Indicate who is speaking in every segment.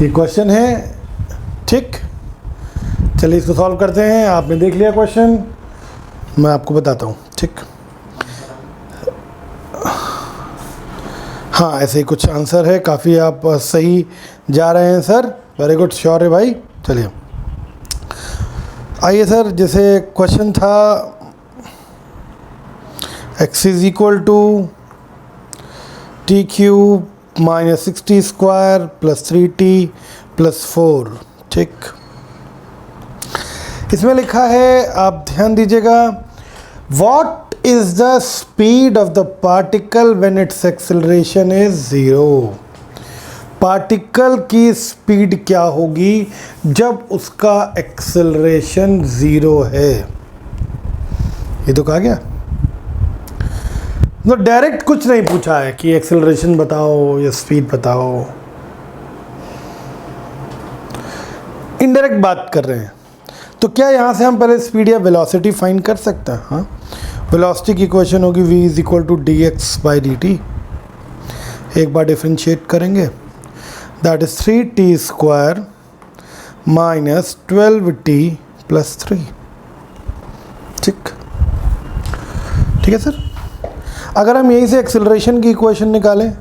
Speaker 1: ये क्वेश्चन है, ठीक। चलिए इसको सॉल्व करते हैं। आपने देख लिया क्वेश्चन, मैं आपको बताता हूँ, ठीक। हाँ, ऐसे ही कुछ आंसर है। काफ़ी आप सही जा रहे हैं सर, वेरी गुड, श्योर है भाई। चलिए आइए सर, जैसे क्वेश्चन था x is equal to T cube minus 6t square plus 3t plus 4, ठीक। इसमें लिखा है, आप ध्यान दीजिएगा, what is the speed of the particle when its acceleration is 0। Particle की स्पीड क्या होगी जब उसका एक्सेलरेशन 0 है। ये तो कहा गया, तो डायरेक्ट कुछ नहीं पूछा है कि एक्सेलरेशन बताओ या स्पीड बताओ, इनडायरेक्ट बात कर रहे हैं। तो क्या यहाँ से हम पहले स्पीड या वेलोसिटी फाइंड कर सकते हैं? हाँ, वेलोसिटी की इक्वेशन होगी v is equal to D X by D T. एक बार डिफ्रेंशिएट करेंगे, that is 3t square minus 12t plus 3, ठीक। ठीक है सर। अगर हम यहीं से एक्सेलरेशन की इक्वेशन निकालें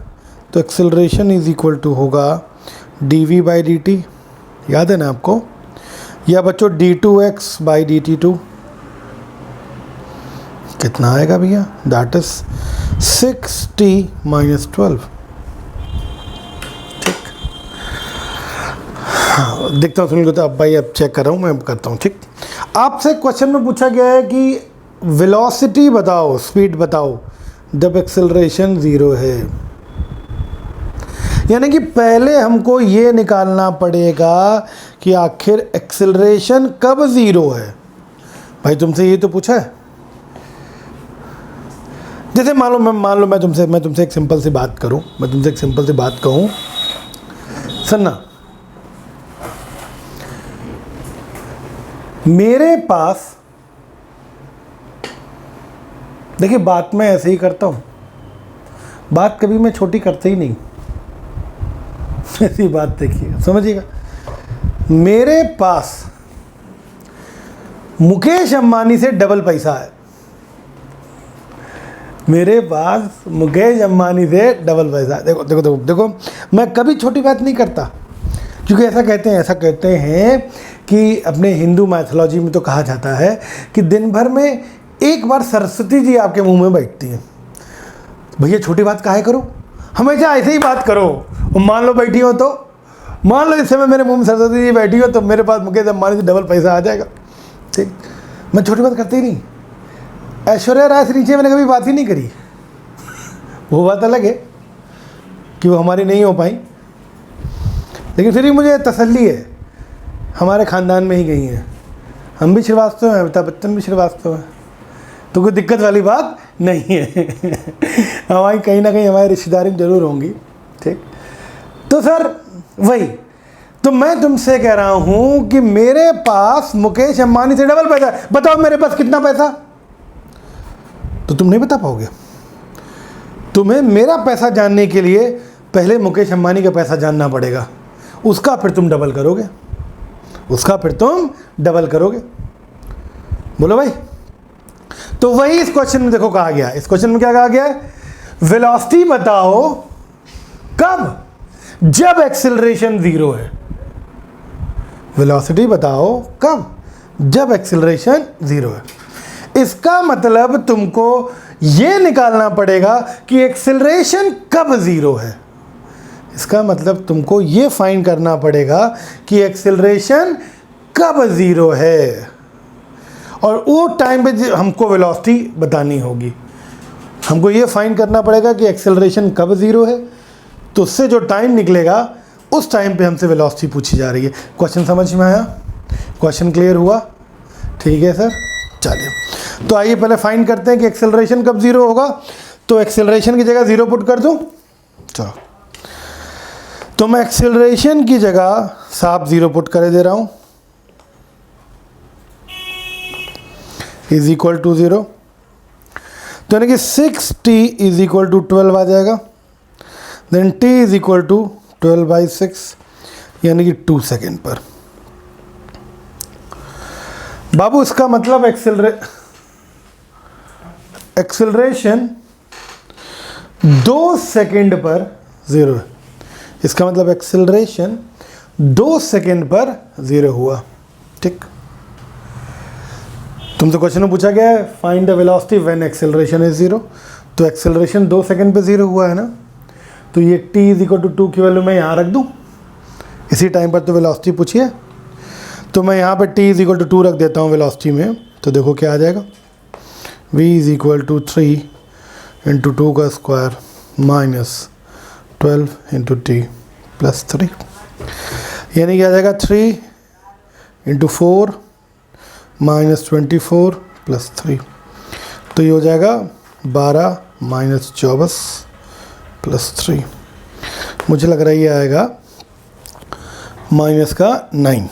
Speaker 1: तो एक्सेलरेशन इज इक्वल टू होगा dv बाई डी टी, याद है ना आपको, या बच्चों d2x by D T to. कितना आएगा भैया? दैट इज 6t माइनस 12, ठीक। हाँ, देखता हूँ, सुनिए तो अब भाई, अब चेक कर रहा हूँ, मैं करता हूँ, ठीक। आपसे क्वेश्चन में पूछा गया है कि वेलोसिटी बताओ, स्पीड बताओ जब एक्सेलरेशन 0 है। यानी कि पहले हमको ये निकालना पड़ेगा कि आखिर एक्सेलरेशन कब 0 है। भाई तुमसे ये तो पूछा है। जैसे मान लो मैं तुमसे एक सिंपल सी बात करूं, मैं तुमसे एक सिंपल सी बात कहूं, सुनना। मेरे पास, देखिए बात मैं ऐसे ही करता हूँ, बात कभी मैं छोटी करता ही नहीं, ऐसी बात देखिए, समझिएगा। मेरे पास मुकेश अंबानी से डबल पैसा है, मेरे पास मुकेश अंबानी से डबल पैसा है। देखो देखो देखो देखो, मैं कभी छोटी बात नहीं करता, क्योंकि ऐसा कहते हैं कि अपने हिंदू मैथोलॉजी में तो कहा जाता है कि दिन भर में एक बार सरस्वती जी आपके मुंह में बैठती हैं। भैया छोटी बात काहे करो, हमेशा ऐसे ही बात करो। मान लो बैठी हो, तो मान लो इस समय मेरे मुंह में सरस्वती जी बैठी हो, तो मेरे पास मुकेश अंबानी से डबल पैसा आ जाएगा, ठीक। मैं छोटी बात करती ही नहीं। ऐश्वर्या राय से नीचे मैंने कभी बात ही नहीं करी। वो बात अलग है कि वो हमारी नहीं हो पाई, लेकिन फिर भी मुझे तसल्ली है, हमारे ख़ानदान में ही गई हैं। हम भी श्रीवास्तव हैं, अमिताभ बच्चन भी श्रीवास्तव हैं, तो कोई दिक्कत वाली बात नहीं है। हमारी कहीं ना कहीं हमारी रिश्तेदारी जरूर होंगी, ठीक। तो सर वही, तो मैं तुमसे कह रहा हूं कि मेरे पास मुकेश अंबानी से डबल पैसा, बताओ मेरे पास कितना पैसा? तो तुम नहीं बता पाओगे। तुम्हें मेरा पैसा जानने के लिए पहले मुकेश अंबानी का पैसा जानना पड़ेगा, उसका फिर तुम डबल करोगे, उसका फिर तुम डबल करोगे। बोलो भाई। तो वही इस क्वेश्चन में देखो कहा गया। इस क्वेश्चन में क्या कहा गया है? वेलोसिटी बताओ कब, जब एक्सेलरेशन 0 है। वेलोसिटी बताओ कब, जब एक्सेलरेशन 0 है। इसका मतलब तुमको ये निकालना पड़ेगा कि एक्सेलरेशन कब 0 है। इसका मतलब तुमको ये फाइंड करना पड़ेगा कि एक्सेलरेशन कब 0 है, और वो टाइम पे हमको वेलोसिटी बतानी होगी। हमको ये फाइंड करना पड़ेगा कि एक्सेलरेशन कब 0 है, तो उससे जो टाइम निकलेगा उस टाइम पे हमसे वेलोसिटी पूछी जा रही है। क्वेश्चन समझ में आया? क्वेश्चन क्लियर हुआ? ठीक है सर, चलिए तो आइए पहले फाइंड करते हैं कि एक्सेलरेशन कब 0 होगा। तो एक्सेलरेशन की जगह 0 पुट कर दूं, चलो। तो मैं एक्सेलरेशन की जगह साफ 0 पुट कर दे रहा हूं, इज इक्वल टू 0। तो यानी कि 6t इज इक्वल टू 12 आ जाएगा। Then t is equal to 12/6। यानी कि 2 सेकेंड पर। बाबू इसका मतलब एक्सेलरेशन 2 सेकेंड पर 0 है। इसका मतलब एक्सेलरेशन 2 सेकेंड पर 0 हुआ। ठीक, तुमसे क्वेश्चन में पूछा गया है find the velocity when acceleration is 0, तो एक्सेलरेशन 2 सेकेंड पे 0 हुआ है ना, तो ये t = 2 की वैल्यू मैं यहाँ रख दूँ। इसी टाइम पर तो वेलोसिटी पूछी है, तो मैं यहाँ पे t = 2 रख देता हूँ वेलोसिटी में। तो देखो क्या आ जाएगा, v = 3 × 2 का स्क्वायर -12 × t + 3, यानी क्या आ जाएगा 3 × 4 -24 + 3, तो ये हो जाएगा 12 -24 + 3। मुझे लग रहा है ये आएगा -9,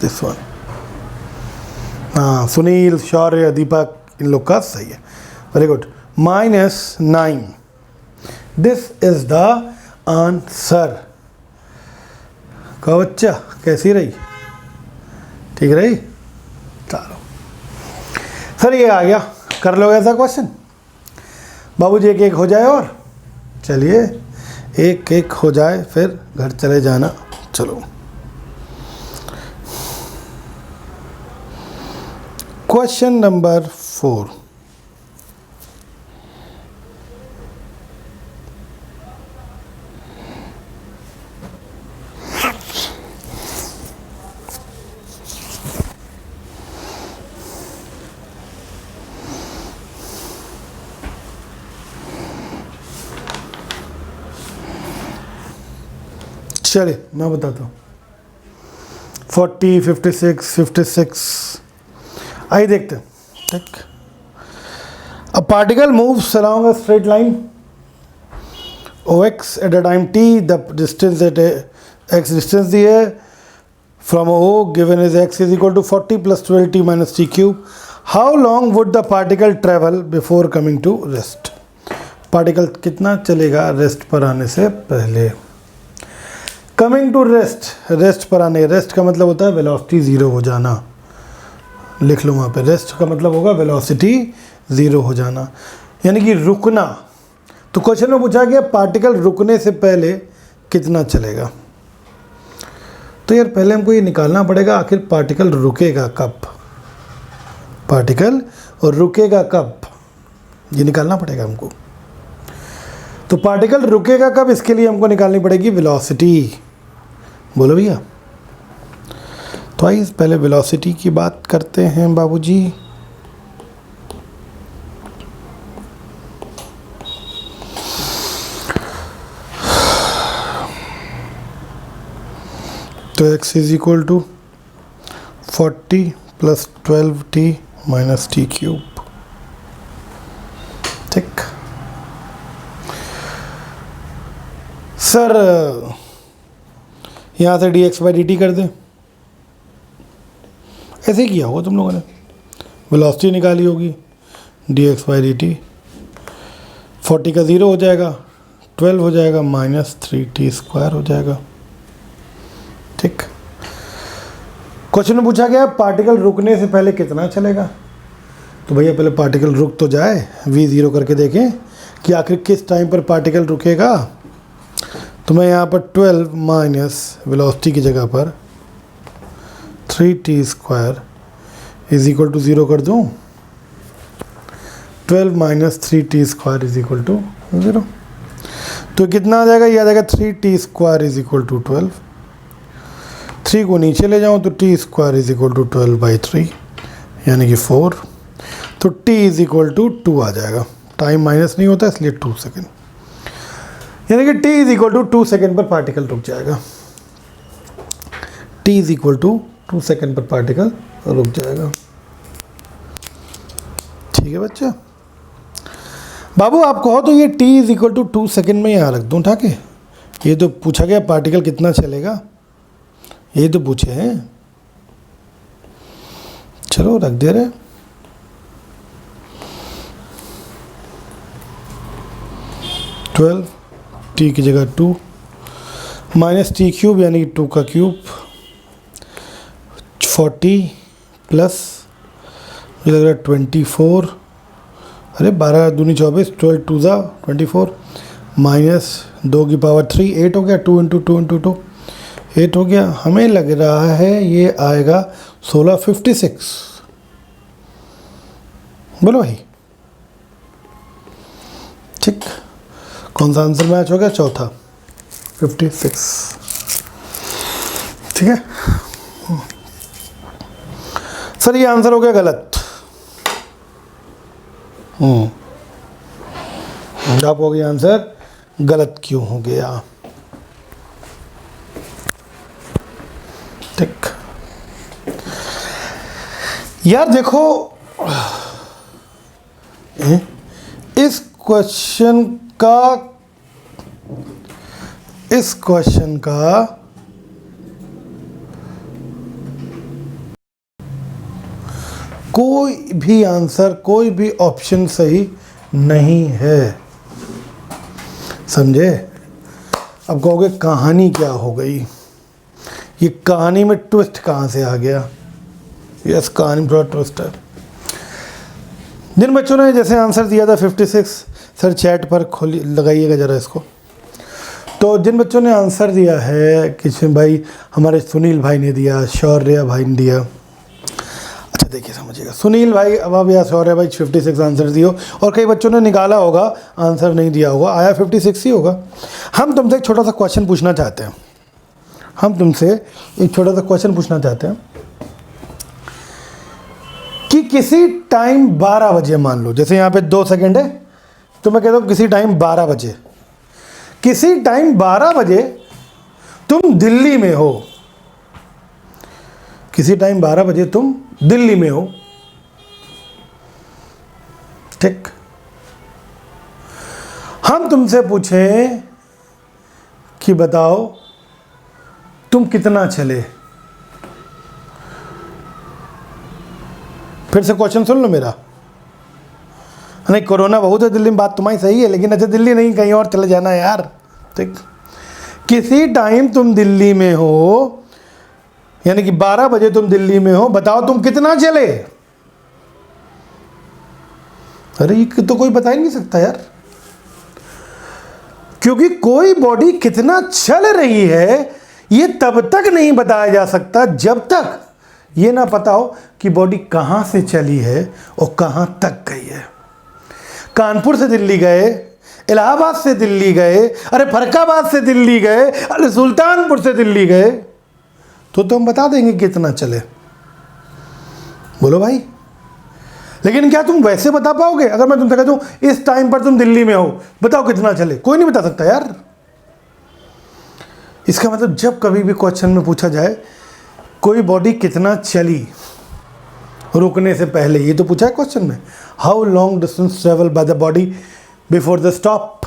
Speaker 1: दिस वन। हाँ, सुनील, शौर्य, दीपक, इन लोग का सही है, very good, -9, this is the answer. कहो बच्चा कैसी रही, ठीक रही? चलो सर ये आ गया, कर लोगे ऐसा क्वेश्चन? बाबूजी एक एक हो जाए और चलिए एक एक हो जाए फिर घर चले जाना। चलो क्वेश्चन नंबर 4, चलिए मैं बताता हूँ। 40, 56, 56, आइए देखते हैं। ठीक, a particle moves along a straight line OX at a time t, the distance at x distance दी है from O given is x is equal to 40 + 12t - t cube. How long would the particle travel before coming to rest? Particle कितना चलेगा rest पर आने से पहले? Coming to rest, rest पर आने, rest का मतलब होता है वेलोसिटी 0 हो जाना, लिख लो वहाँ पे, रेस्ट का मतलब होगा वेलोसिटी 0 हो जाना, यानी कि रुकना। तो क्वेश्चन में पूछा गया पार्टिकल रुकने से पहले कितना चलेगा, तो यार पहले हमको ये निकालना पड़ेगा आखिर पार्टिकल रुकेगा कब, पार्टिकल रुकेगा कब, ये निकालना पड़ेगा हमको। तो पार्टिकल रुकेगा कब, इसके लिए हमको निकालनी पड़ेगी वेलोसिटी। बोलो भैया, तो आइए पहले वेलोसिटी की बात करते हैं बाबूजी। तो x = 40 + 12t - t cube। ठीक सर, यहाँ से dx/dt कर दें, ऐसे किया होगा तुम लोगों ने, वेलोसिटी निकाली होगी, dx/dt 40 का 0 हो जाएगा, 12 हो जाएगा, -3t² हो जाएगा। ठीक, क्वेश्चन में पूछा गया पार्टिकल रुकने से पहले कितना चलेगा, तो भैया पहले पार्टिकल रुक तो जाए, v0 करके देखें कि आखिर किस टाइम पर पार्टिकल रुकेगा। तो मैं यहाँ पर 12 माइनस वेलोसिटी की जगह पर 3t² = 0 कर दूँ, 12 - 3t² = 0, तो कितना आ जाएगा, ये आ जाएगा 3t² = 12, 3 को नीचे ले जाऊँ तो t² = 12/3 यानी कि 4, तो t = 2 आ जाएगा, टाइम माइनस नहीं होता इसलिए 2 सेकेंड, यानी कि t = 2 सेकेंड पर पार्टिकल रुक जाएगा, t = 2 सेकेंड पर पार्टिकल रुक जाएगा। ठीक है बच्चा, बाबू आप कहो तो ये t = 2 सेकेंड में यहाँ रख दूँ उठा के, ये तो पूछा गया पार्टिकल कितना चलेगा, यही तो पूछे हैं, चलो रख दे रहे। t की जगह 2, माइनस टी क्यूब यानी कि 2 का क्यूब 40 प्लस मुझे लग रहा है 24, अरे 12 दूनी 24, 12 टू ज़ा 24 माइनस 2 की पावर 3, 8 हो गया। 2 इंटू 2 इंटू 2 8 हो गया। हमें लग रहा है ये आएगा 1656। बोलो भाई, ठीक। कौन सा आंसर मैच हो गया? चौथा 56, ठीक है। सर ये आंसर हो गया गलत। आप हो गया आंसर गलत क्यों हो गया? ठीक यार, देखो इस क्वेश्चन का कोई भी आंसर, कोई भी ऑप्शन सही नहीं है, समझे? अब कहोगे कहानी क्या हो गई, ये कहानी में ट्विस्ट कहाँ से आ गया? यस, कहानी में थोड़ा ट्विस्ट है। जिन बच्चों ने जैसे आंसर दिया था 56, सर चैट पर खोली लगाइएगा ज़रा इसको। तो जिन बच्चों ने आंसर दिया है, किशन भाई, हमारे सुनील भाई ने दिया, शौर्य भाई ने दिया। अच्छा देखिए समझिएगा, सुनील भाई अब या शौर्य भाई 56 आंसर दियो, और कई बच्चों ने निकाला होगा, आंसर नहीं दिया होगा, आया 56 ही होगा। हम तुमसे एक छोटा सा क्वेश्चन पूछना चाहते हैं, कि किसी टाइम 12 बजे, मान लो जैसे यहाँ पे 2 सेकंड है, तो मैं कहता हूँ किसी टाइम 12 बजे, किसी टाइम 12 बजे तुम दिल्ली में हो, किसी टाइम 12 बजे तुम दिल्ली में हो, ठीक। हम तुमसे पूछें कि बताओ तुम कितना चले। फिर से क्वेश्चन सुन लो मेरा। नहीं, कोरोना बहुत है दिल्ली में, बात तुम्हारी सही है, लेकिन अच्छा दिल्ली नहीं, कहीं और चले जाना यार, ठीक। किसी टाइम तुम दिल्ली में हो, यानी कि 12 बजे तुम दिल्ली में हो, बताओ तुम कितना चले। अरे ये तो कोई बता ही नहीं सकता यार, क्योंकि कोई बॉडी कितना चल रही है ये तब तक नहीं बताया जा सकता जब तक ये ना पता हो कि बॉडी कहां से चली है और कहां तक गई है। कानपुर से दिल्ली गए, इलाहाबाद से दिल्ली गए, अरे फरक्काबाद से दिल्ली गए, अरे सुल्तानपुर से दिल्ली गए, तो हम बता देंगे कितना चले। बोलो भाई, लेकिन क्या तुम वैसे बता पाओगे? अगर मैं तुमसे कहता हूं इस टाइम पर तुम दिल्ली में हो, बताओ कितना चले, कोई नहीं बता सकता यार। इसका मतलब जब कभी भी क्वेश्चन में पूछा जाए कोई बॉडी कितना चली रुकने से पहले, ये तो पूछा है क्वेश्चन में, how long distance travel by the body before the stop.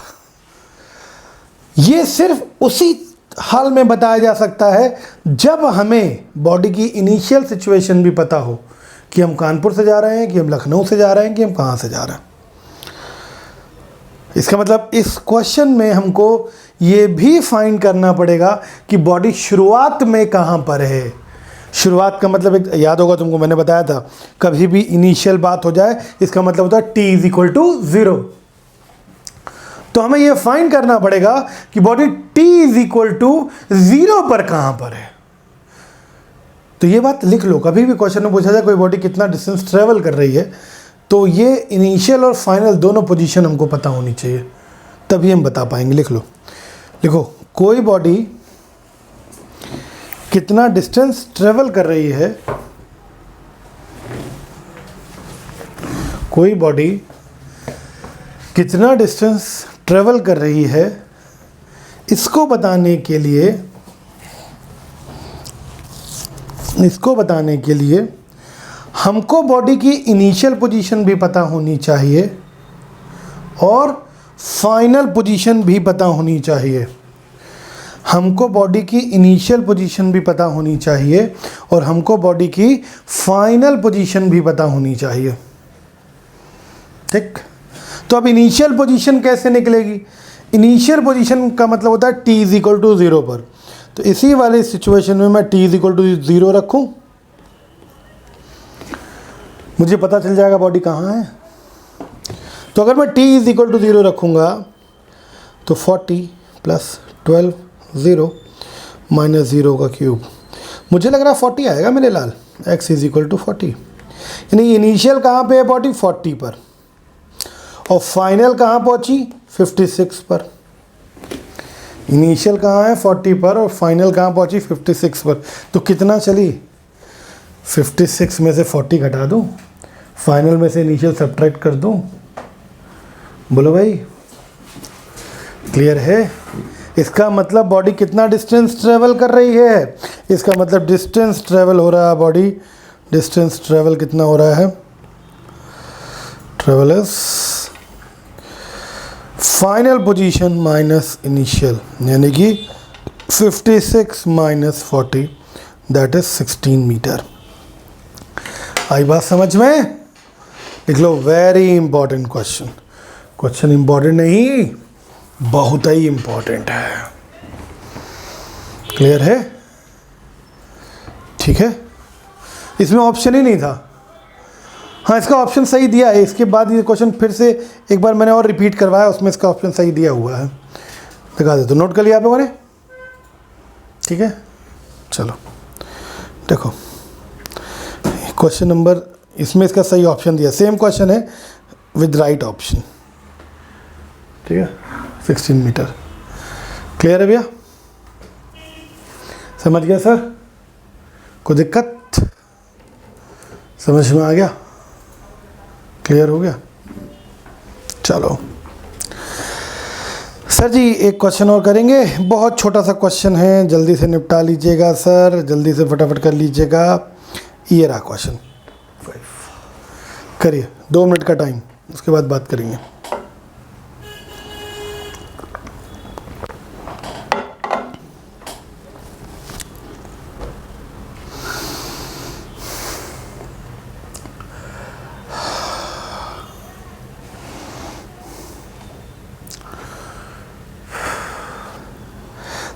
Speaker 1: ये सिर्फ उसी हाल में बताया जा सकता है जब हमें बॉडी की इनिशियल सिचुएशन भी पता हो कि हम कानपुर से जा रहे हैं, कि हम लखनऊ से जा रहे हैं, कि हम कहाँ से जा रहे हैं। इसका मतलब इस क्वेश्चन में हमको ये भी फाइंड करना पड़ेगा कि बॉडी शुरुआत में कहाँ पर है। शुरुआत का मतलब एक याद होगा तुमको, मैंने बताया था, कभी भी इनिशियल बात हो जाए इसका मतलब होता है t = 0। तो हमें ये फाइंड करना पड़ेगा कि बॉडी t = 0 पर कहाँ पर है। तो ये बात लिख लो, कभी भी क्वेश्चन में पूछा जाए कोई बॉडी कितना डिस्टेंस ट्रेवल कर रही है, तो ये इनिशियल और फाइनल दोनों पोजीशन हमको पता होनी चाहिए, तभी हम बता पाएंगे। लिख लो, लिखो, कोई बॉडी कितना डिस्टेंस ट्रेवल कर रही है, कोई बॉडी कितना डिस्टेंस ट्रेवल कर रही है, इसको बताने के लिए हमको बॉडी की इनिशियल पोजीशन भी पता होनी चाहिए और फाइनल पोजीशन भी पता होनी चाहिए। हमको बॉडी की इनिशियल पोजीशन भी पता होनी चाहिए और हमको बॉडी की फाइनल पोजीशन भी पता होनी चाहिए, ठीक। तो अब इनिशियल पोजीशन कैसे निकलेगी? इनिशियल पोजीशन का मतलब होता है t = 0 पर। तो इसी वाली सिचुएशन में मैं t इज इक्वल टू 0 रखूँ, मुझे पता चल जाएगा बॉडी कहाँ है। तो अगर मैं t इज इक्वल टू 0 रखूँगा तो 40 प्लस 12 0 माइनस 0 का क्यूब, मुझे लग रहा है 40 आएगा मेरे लाल। x इज इक्वल टू 40, यानी इनिशियल कहाँ पे है बॉडी 40 पर, और फाइनल कहाँ पहुँची 56 पर। इनिशियल कहाँ है 40 पर और फाइनल कहाँ पहुँची 56 पर। तो कितना चली, 56 में से 40 घटा दूँ, फाइनल में से इनिशियल सब्ट्रैक्ट कर दूँ। बोलो भाई, क्लियर है? इसका मतलब बॉडी कितना डिस्टेंस ट्रेवल कर रही है, इसका मतलब डिस्टेंस ट्रेवल हो रहा है बॉडी, डिस्टेंस ट्रेवल कितना हो रहा है, travel is final position minus initial, यानी कि 56 माइनस 40 दैट इज 16 मीटर। आई बात समझ में? लिख लो, very important question. Question important नहीं, बहुत ही इंपॉर्टेंट है। क्लियर है? ठीक है, इसमें ऑप्शन ही नहीं था। हाँ, इसका ऑप्शन सही दिया है। इसके बाद ये क्वेश्चन फिर से एक बार मैंने और रिपीट करवाया, उसमें इसका ऑप्शन सही दिया हुआ है। दिखा दे, तो नोट कर लिया आप लोगों ने? ठीक है, चलो देखो क्वेश्चन नंबर, इसमें इसका सही ऑप्शन दिया, सेम क्वेश्चन है विद राइट ऑप्शन। ठीक है, 16 मीटर। क्लियर है भैया? समझ गया सर? कोई दिक्कत? समझ में आ गया? क्लियर हो गया? चलो सर जी, एक क्वेश्चन और करेंगे, बहुत छोटा सा क्वेश्चन है, जल्दी से निपटा लीजिएगा सर, जल्दी से फटाफट कर लीजिएगा। ये रहा क्वेश्चन, करिए, 2 मिनट का टाइम, उसके बाद बात करेंगे।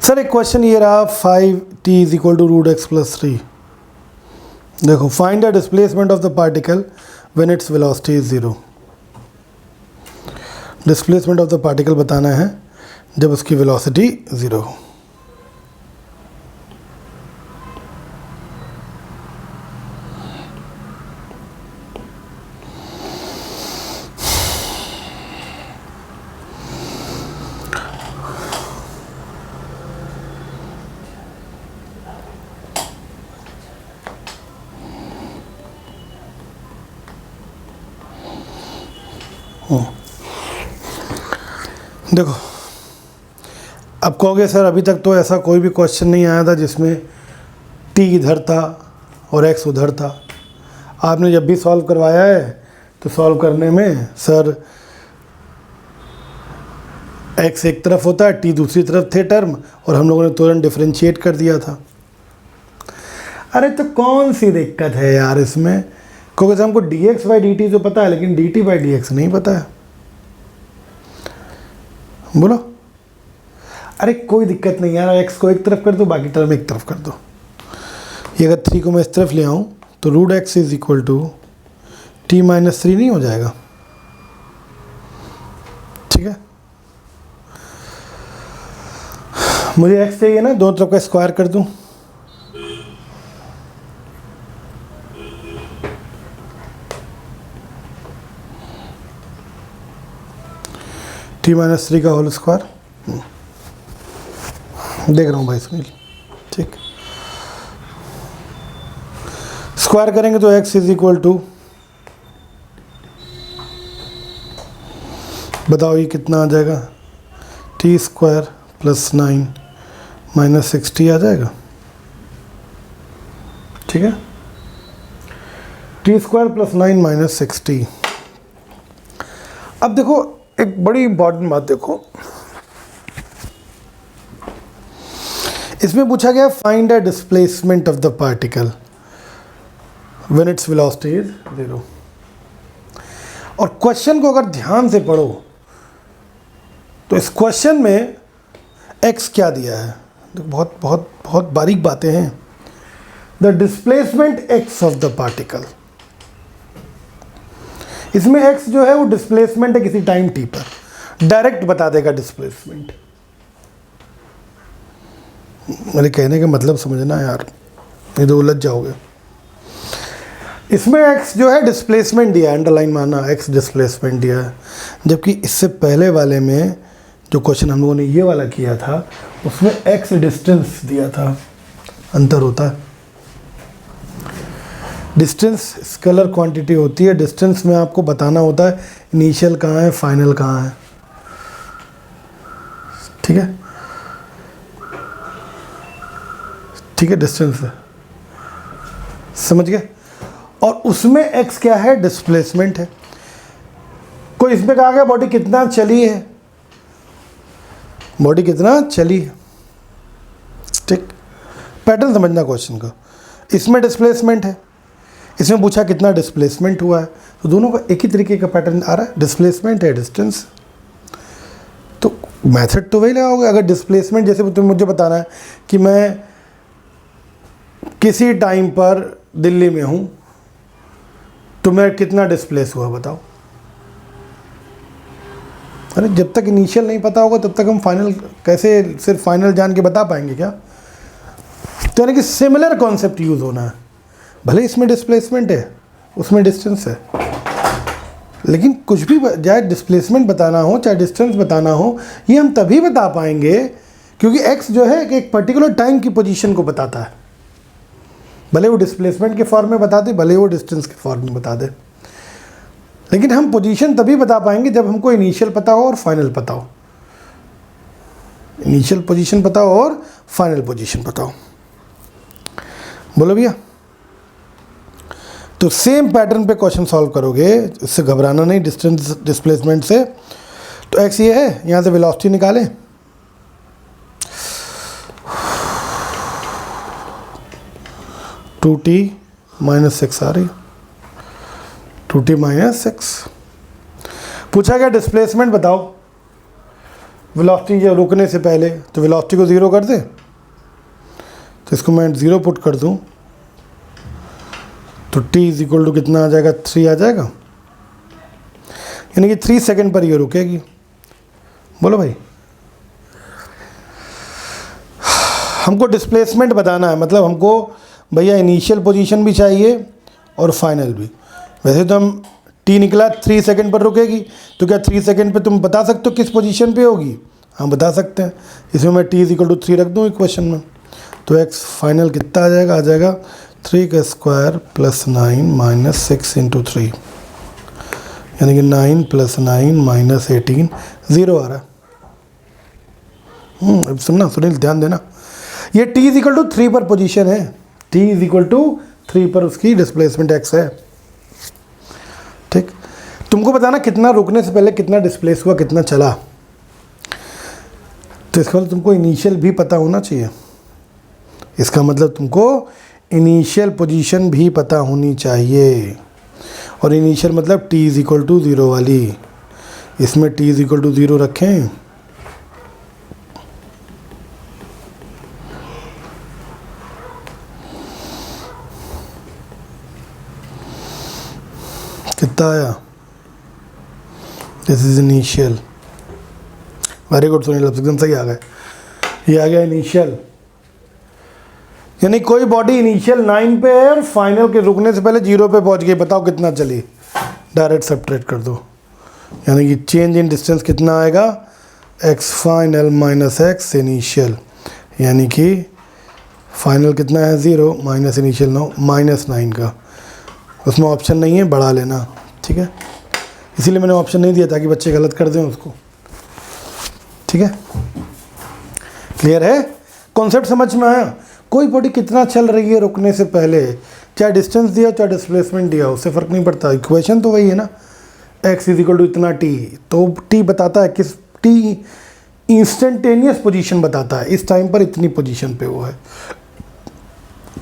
Speaker 1: सर एक क्वेश्चन ये रहा, 5t is equal to root X plus 3। देखो, find the displacement of the particle when its velocity is 0। Displacement of the particle बताना है जब उसकी वेलोसिटी 0 हो। देखो, अब कहोगे सर अभी तक तो ऐसा कोई भी क्वेश्चन नहीं आया था जिसमें t इधर था और x उधर था। आपने जब भी सॉल्व करवाया है तो सॉल्व करने में सर x एक तरफ होता है, t दूसरी तरफ थे टर्म, और हम लोगों ने तुरंत डिफरेंशिएट कर दिया था। अरे तो कौन सी दिक्कत है यार इसमें? क्योंकि हमको dx बाई dt तो पता है, लेकिन dt बाई dx नहीं पता है। बोलो, अरे कोई दिक्कत नहीं यार, x को एक तरफ कर दो, बाकी टर्म एक तरफ कर दो। ये अगर 3 को मैं इस तरफ ले आऊँ तो root X is equal to t minus 3 नहीं हो जाएगा? ठीक है, मुझे x चाहिए ना, दोनों तरफ का स्क्वायर कर दूँ। t माइनस 3 का होल स्क्वायर, देख रहा हूँ भाई सुनील। ठीक, स्क्वायर करेंगे तो x इज इक्वल टू, बताओ ये कितना आ जाएगा, t स्क्वायर प्लस 9 माइनस 60 आ जाएगा। ठीक है, t स्क्वायर प्लस 9 माइनस 60। अब देखो एक बड़ी इंपॉर्टेंट बात, देखो इसमें पूछा गया find the displacement of the particle when its velocity is 0। और क्वेश्चन को अगर ध्यान से पढ़ो तो इस क्वेश्चन में x क्या दिया है, बहुत बहुत बहुत बारीक बातें हैं। The displacement x of the particle, इसमें एक्स जो है वो डिस्प्लेसमेंट है किसी टाइम टी पर, डायरेक्ट बता देगा डिस्प्लेसमेंट। मेरे कहने का मतलब समझना यार, नहीं तो उलझ जाओगे। इसमें x जो है डिस्प्लेसमेंट दिया है, अंडरलाइन माना, x डिस्प्लेसमेंट दिया है, जबकि इससे पहले वाले में जो क्वेश्चन हम लोगों ने ये वाला किया था उसमें x डिस्टेंस दिया था। अंतर होता है। डिस्टेंस स्केलर क्वांटिटी होती है, डिस्टेंस में आपको बताना होता है इनिशियल कहाँ है, फाइनल कहाँ है, ठीक है, ठीक है, डिस्टेंस है, समझ गए। और उसमें x क्या है, डिस्प्लेसमेंट है। कोई इसमें कहा गया बॉडी कितना चली है, बॉडी कितना चली है, ठीक। पैटर्न समझना क्वेश्चन का। इसमें डिस्प्लेसमेंट है, इसमें पूछा कितना डिस्प्लेसमेंट हुआ है, तो दोनों का एक ही तरीके का पैटर्न आ रहा है, डिस्प्लेसमेंट है, डिस्टेंस। तो मेथड तो वही लगाओगे। अगर डिस्प्लेसमेंट जैसे तुम्हें मुझे बताना है कि मैं किसी टाइम पर दिल्ली में हूँ तो मैं कितना डिस्प्लेस हुआ बताओ। अरे जब तक इनिशियल नहीं पता होगा तब तक हम फाइनल कैसे सिर्फ फाइनल जान के बता पाएंगे क्या। तो यानी कि सिमिलर कॉन्सेप्ट यूज़ होना है, भले इसमें डिस्प्लेसमेंट है उसमें डिस्टेंस है, लेकिन कुछ भी चाहे डिस्प्लेसमेंट बताना हो चाहे डिस्टेंस बताना हो, ये हम तभी बता पाएंगे क्योंकि x जो है एक पर्टिकुलर टाइम की पोजीशन को बताता है। भले वो डिस्प्लेसमेंट के फॉर्म में बता दे, भले वो डिस्टेंस के फॉर्म में बता दे, लेकिन हम पोजीशन तभी बता पाएंगे जब हमको इनिशियल पता हो और फाइनल पता हो। इनिशियल पोजीशन पता हो और फाइनल पोजीशन पता हो। बोलो भैया। तो सेम पैटर्न पे क्वेश्चन सॉल्व करोगे, इससे घबराना नहीं डिस्टेंस डिस्प्लेसमेंट से। तो एक्स ये है, यहाँ से वेलोसिटी निकालें, टू टी माइनस सिक्स आ रही, 2t माइनस 6। पूछा गया डिस्प्लेसमेंट बताओ, वेलोसिटी जो रुकने से पहले, तो वेलोसिटी को 0 कर दे, तो इसको मैं 0 पुट कर दूं तो t इज इक्वल टू कितना आ जाएगा, 3 आ जाएगा, यानी कि 3 सेकंड पर ये रुकेगी। बोलो भाई। हमको डिस्प्लेसमेंट बताना है, मतलब हमको भैया इनिशियल पोजीशन भी चाहिए और फाइनल भी। वैसे तो हम t निकला 3 सेकंड पर रुकेगी, तो क्या 3 सेकंड पे तुम बता सकते हो किस पोजीशन पे होगी। हाँ बता सकते हैं। इसमें मैं t इज इक्वल टू 3 रख दूँ इक्वेशन में, तो x फाइनल कितना आ जाएगा 3 का स्क्वायर प्लस 9 माइनस 6 इंटू 3, यानी कि 9 प्लस 9 माइनस 18, 0 आ रहा है। अब सुनना सुनील, ध्यान देना, ये t इज इक्वल टू 3 पर पोजीशन है, t इज इक्वल टू 3 पर उसकी डिस्प्लेसमेंट x है, ठीक। तुमको बताना कितना रुकने से पहले कितना डिस्प्लेस हुआ, कितना चला, तो इसका मतलब तुमको इनिशियल भी पता होना चाहिए। इसका मतलब तुमको इनिशियल पोजीशन भी पता होनी चाहिए, और इनिशियल मतलब t इज इक्वल टू 0 वाली। इसमें t इज इक्वल टू 0 रखें, कितना आया, this is initial. Very good Sunil, एकदम सही आ गए। ये आ गया इनिशियल, यानी कोई बॉडी इनिशियल 9 पे है और फाइनल के रुकने से पहले 0 पे पहुंच गई, बताओ कितना चली, डायरेक्ट सब्ट्रैक्ट कर दो, यानी कि चेंज इन डिस्टेंस कितना आएगा, x final minus x initial, यानी कि फाइनल कितना है 0 माइनस इनिशियल 9, माइनस 9 का, उसमें ऑप्शन नहीं है, बढ़ा लेना, ठीक है। इसीलिए मैंने ऑप्शन नहीं दिया ताकि बच्चे गलत कर दें उसको, ठीक है। क्लियर है, कॉन्सेप्ट समझ में आया। कोई बॉडी कितना चल रही है रुकने से पहले, चाहे डिस्टेंस दिया चाहे डिस्प्लेसमेंट दिया, उससे फ़र्क नहीं पड़ता, इक्वेशन तो वही है ना, x इज इक्वल टू इतना t, तो t बताता है किस, t इंस्टेंटेनियस पोजीशन बताता है, इस टाइम पर इतनी पोजीशन पे वो है।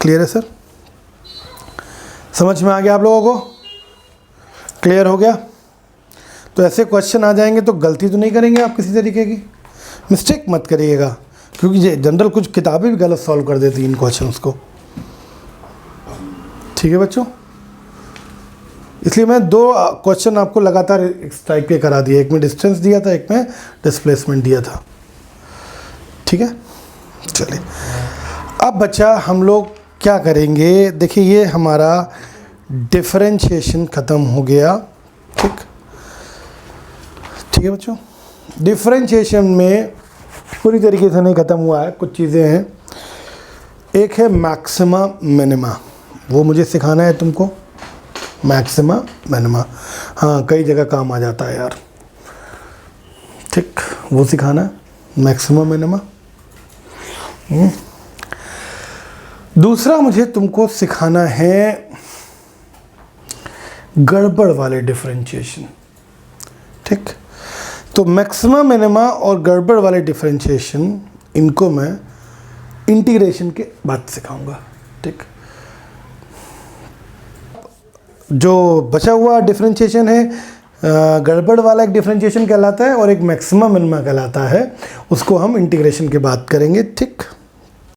Speaker 1: क्लियर है सर, समझ में आ गया आप लोगों को, क्लियर हो गया। तो ऐसे क्वेश्चन आ जाएंगे तो गलती तो नहीं करेंगे आप, किसी तरीके की मिस्टेक मत करिएगा, क्योंकि ये जनरल कुछ किताबें भी गलत सॉल्व कर देती हैं इन क्वेश्चंस को। ठीक है बच्चों, इसलिए मैं 2 क्वेश्चन आपको लगातार इस टाइप के करा दिए, एक में डिस्टेंस दिया था, एक में डिस्प्लेसमेंट दिया था। ठीक है, चलिए अब बच्चा हम लोग क्या करेंगे, देखिए ये हमारा डिफरेंशिएशन ख़त्म हो गया। ठीक है बच्चों, डिफरेंशिएशन में पूरी तरीके से नहीं ख़त्म हुआ है, कुछ चीज़ें हैं। एक है मैक्सिमा मिनिमा, वो मुझे सिखाना है तुमको। मैक्सिमा मिनिमा, हाँ कई जगह काम आ जाता है यार। ठीक, वो सिखाना है मैक्सिमा मिनिमा। दूसरा मुझे तुमको सिखाना है गड़बड़ वाले डिफरेंशिएशन। ठीक, तो मैक्सिमा मिनिमा और गड़बड़ वाले डिफरेंशिएशन, इनको मैं इंटीग्रेशन के बाद सिखाऊंगा। ठीक, जो बचा हुआ डिफरेंशिएशन है गड़बड़ वाला एक डिफरेंशिएशन कहलाता है और एक मैक्सिमा मिनिमा कहलाता है, उसको हम इंटीग्रेशन के बाद करेंगे। ठीक।